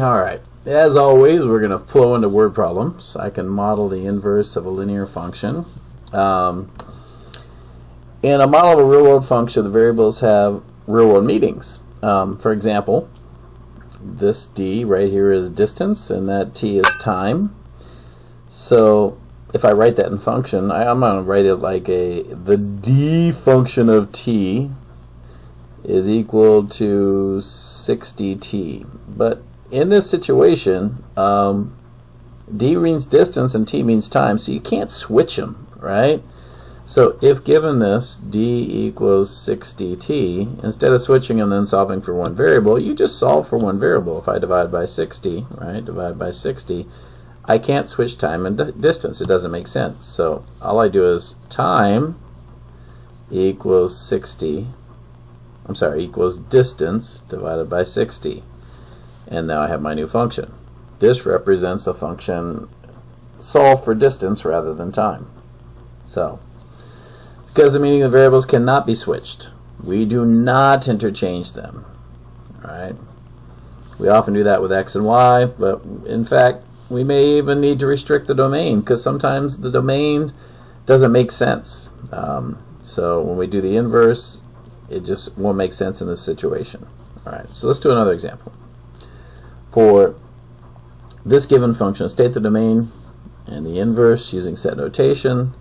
Alright, as always, we're going to flow into word problems. I can model the inverse of a linear function. In a model of a real-world function, the variables have real-world meanings. For example, this d right here is distance, and that t is time. So if I write that in function, I'm going to write it like the d function of t is equal to 60t. But in this situation, d means distance and t means time, so you can't switch them, right? So if given this, d equals 60t, instead of switching and then solving for one variable, you just solve for one variable. If I divide by 60, right, divide by 60, I can't switch time and distance. It doesn't make sense. So all I do is time equals equals distance divided by 60. And now I have my new function. This represents a function solved for distance rather than time. So, because the meaning of variables cannot be switched, we do not interchange them. Right? We often do that with x and y, but in fact, we may even need to restrict the domain, because sometimes the domain doesn't make sense. So when we do the inverse, it just won't make sense in this situation. All right, so let's do another example. For this given function, state the domain and the inverse using set notation,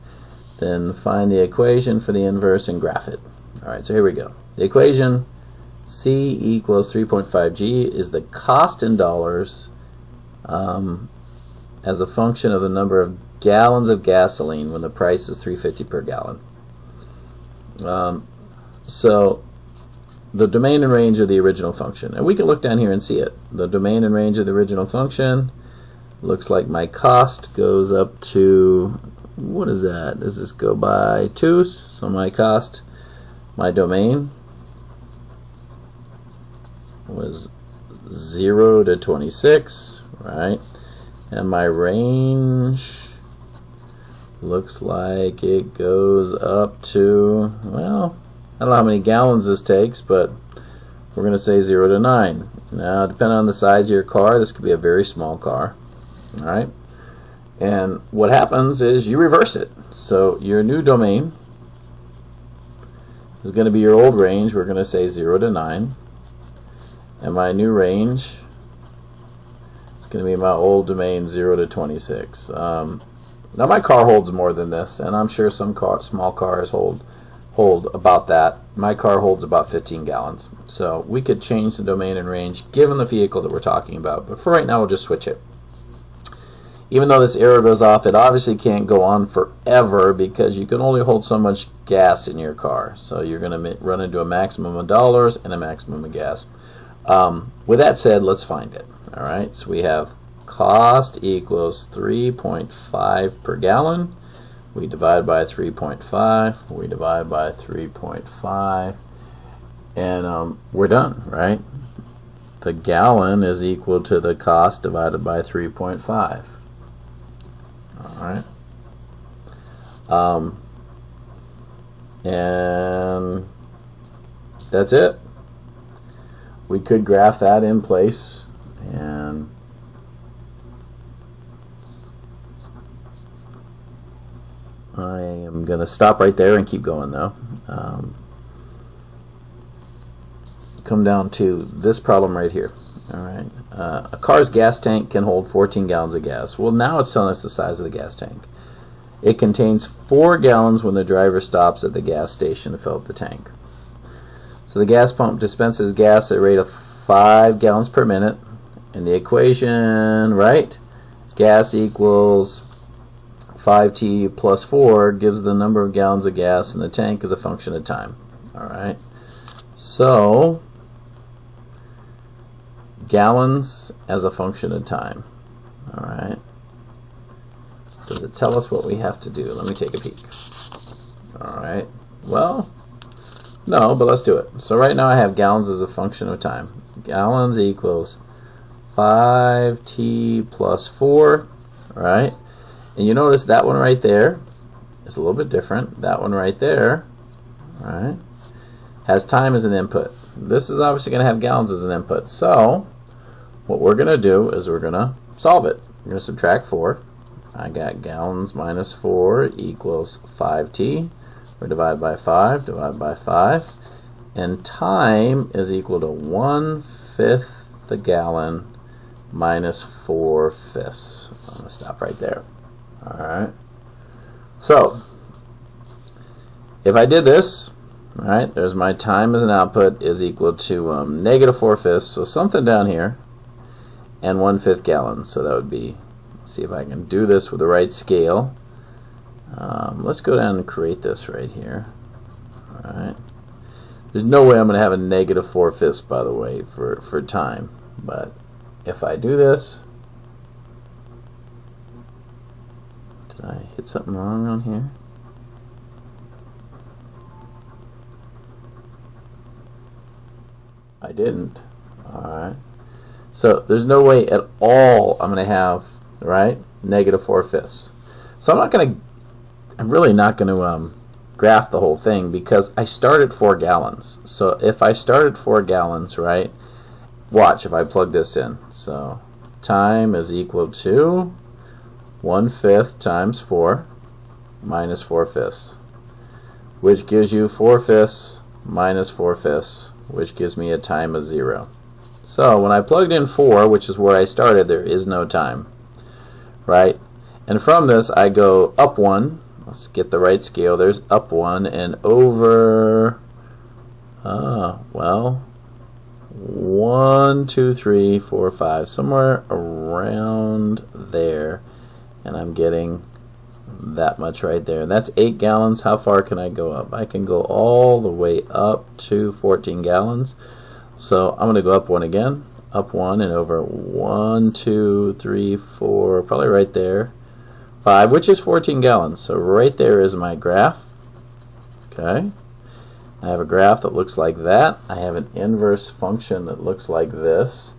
then find the equation for the inverse and graph it. All right, so here we go. The equation C equals 3.5G is the cost in dollars as a function of the number of gallons of gasoline when the price is $3.50 per gallon. So the domain and range of the original function, and we can look down here and see it. The domain and range of the original function looks like my cost goes up to, what is that? Does this go by 2? So my cost, my domain was 0 to 26, right? And my range looks like it goes up to, well, I don't know how many gallons this takes, but we're going to say 0 to 9. Now, depending on the size of your car, this could be a very small car. All right? And what happens is you reverse it. So your new domain is going to be your old range. We're going to say 0 to 9. And my new range is going to be my old domain, 0 to 26. Now my car holds more than this, and I'm sure some small cars hold about that. My car holds about 15 gallons. So we could change the domain and range given the vehicle that we're talking about. But for right now, we'll just switch it. Even though this arrow goes off, it obviously can't go on forever because you can only hold so much gas in your car. So you're going to run into a maximum of dollars and a maximum of gas. With that said, let's find it. All right, so we have cost equals 3.5 per gallon. We divide by 3.5. We divide by 3.5. And we're done, right? The gallon is equal to the cost divided by 3.5. All right. And that's it. We could graph that in place, and I am going to stop right there and keep going though. Come down to this problem right here. All right, a car's gas tank can hold 14 gallons of gas. Well, now it's telling us the size of the gas tank. It contains 4 gallons when the driver stops at the gas station to fill up the tank. So the gas pump dispenses gas at a rate of 5 gallons per minute, and the equation, right? Gas equals 5t plus 4 gives the number of gallons of gas in the tank as a function of time. All right. So gallons as a function of time. All right. Does it tell us what we have to do? Let me take a peek. All right. Well, no, but let's do it. So right now I have gallons as a function of time. Gallons equals 5t plus 4, right? And you notice that one right there is a little bit different. That one right there, right, has time as an input. This is obviously going to have gallons as an input. So what we're going to do is we're going to solve it. We're going to subtract 4. I got gallons minus 4 equals 5t. We're divided by 5, divided by 5. And time is equal to 1/5 the gallon minus 4/5. I'm going to stop right there. Alright. So, if I did this, alright, there's my time as an output is equal to negative 4/5, so something down here, and 1/5 gallons. So that would be, let's see if I can do this with the right scale. Let's go down and create this right here. Alright. There's no way I'm going to have a negative 4/5, by the way, for time. But if I do this, did I hit something wrong on here? I didn't. Alright. So there's no way at all I'm going to have, right, negative 4/5. So I'm really not going to graph the whole thing because I start at 4 gallons. So if I start at 4 gallons, right, watch if I plug this in. So time is equal to 1/5 times 4 minus 4/5, which gives you 4/5 minus 4/5, which gives me a time of 0. So when I plugged in 4, which is where I started, there is no time, right? And from this I go up 1. Let's get the right scale. There's up 1 and over, well, 1, 2, 3, 4, 5, somewhere around there. And I'm getting that much right there. And that's 8 gallons. How far can I go up? I can go all the way up to 14 gallons. So I'm going to go up 1 again. Up 1 and over 1, 2, 3, 4, probably right there. 5, which is 14 gallons. So right there is my graph. Okay. I have a graph that looks like that. I have an inverse function that looks like this.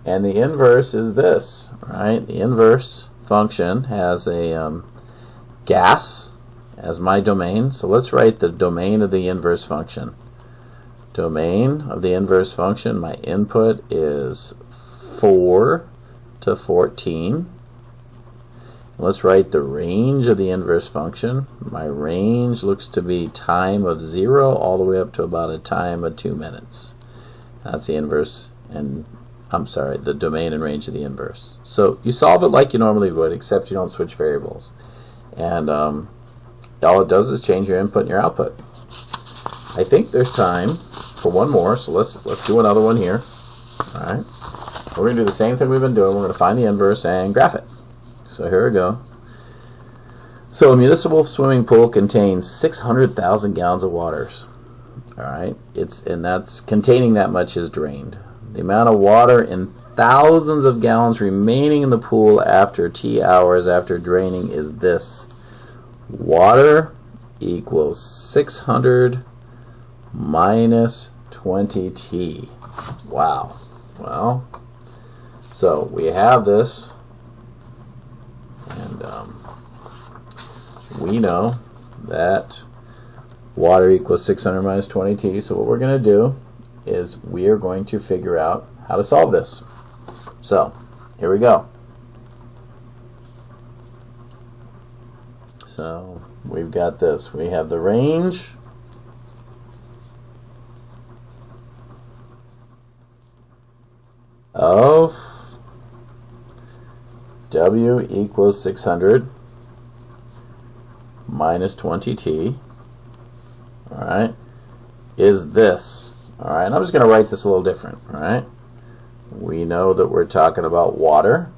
And the inverse is this, right? The inverse function has a gas as my domain. So let's write the domain of the inverse function. Domain of the inverse function, my input is 4 to 14. Let's write the range of the inverse function. My range looks to be time of 0 all the way up to about a time of 2 minutes. That's the inverse, and I'm sorry, the domain and range of the inverse. So you solve it like you normally would, except you don't switch variables. And all it does is change your input and your output. I think there's time for one more, so let's do another one here. All right, we're going to do the same thing we've been doing. We're going to find the inverse and graph it. So here we go. So a municipal swimming pool contains 600,000 gallons of water. All right, and that's containing that much is drained. The amount of water in thousands of gallons remaining in the pool after T hours after draining is this. Water equals 600 minus 20T. Wow. Well, so we have this, and we know that water equals 600 minus 20T. So what we're going to do is we are going to figure out how to solve this. So here we go. So we've got this. We have the range of W equals 600 minus 20T, all right, is this. All right, I'm just going to write this a little different. All right, we know that we're talking about water,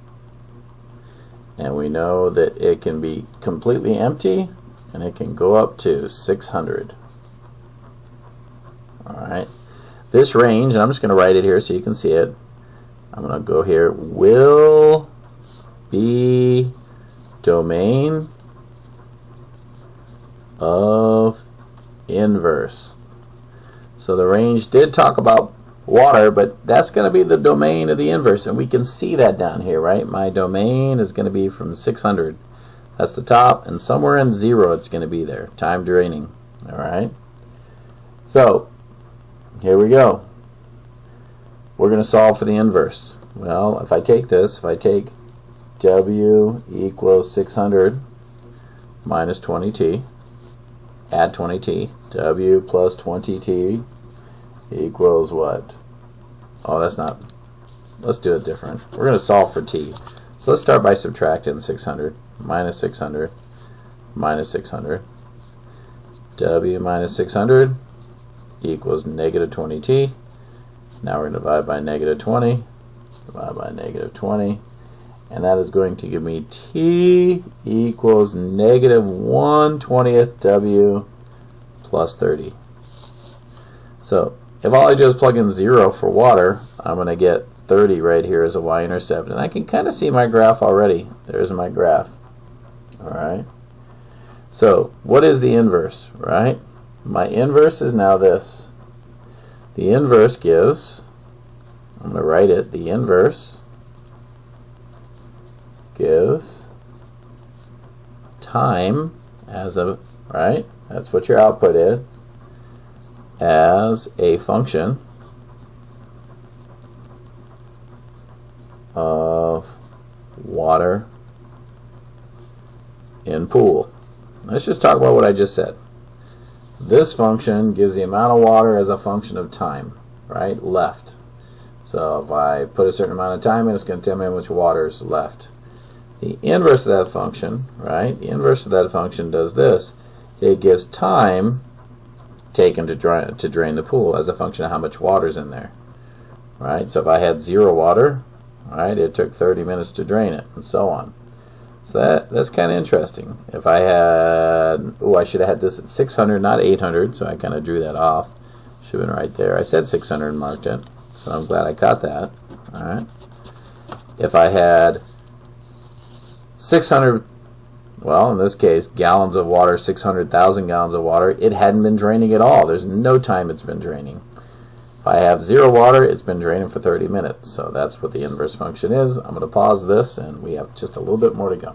and we know that it can be completely empty, and it can go up to 600. All right, this range, and I'm just going to write it here so you can see it. I'm going to go here, will be domain of inverse. So the range did talk about water, but that's going to be the domain of the inverse, and we can see that down here, right? My domain is going to be from 600. That's the top, and somewhere in 0 it's going to be there, time draining. All right. So here we go. We're going to solve for the inverse. Well, if I take this, if I take W equals 600 minus 20t, add 20t, W plus 20t equals what? Oh, that's not, let's do it different. We're going to solve for t. So let's start by subtracting 600, minus 600, minus 600. W minus 600 equals negative 20t. Now we're going to divide by negative 20, divide by negative 20, and that is going to give me t equals negative 1/20th W plus 30. So if all I do is plug in 0 for water, I'm going to get 30 right here as a y-intercept. And I can kind of see my graph already. There's my graph. Alright. So what is the inverse, right? My inverse is now this. The inverse gives, I'm going to write it, the inverse gives time as a, right? That's what your output is, as a function of water in pool. Let's just talk about what I just said. This function gives the amount of water as a function of time, right? Left. So if I put a certain amount of time in, it's going to tell me how much water is left. The inverse of that function, right? The inverse of that function does this. It gives time taken to drain the pool as a function of how much water is in there, right? So if I had 0 water, right, it took 30 minutes to drain it, and so on. So that's kind of interesting. If I had, oh, I should have had this at 600, not 800, so I kind of drew that off. Should have been right there. I said 600 and marked it, so I'm glad I caught that. All right. If I had 600, well, in this case, gallons of water, 600,000 gallons of water, it hadn't been draining at all. There's no time it's been draining. If I have 0 water, it's been draining for 30 minutes. So that's what the inverse function is. I'm going to pause this, and we have just a little bit more to go.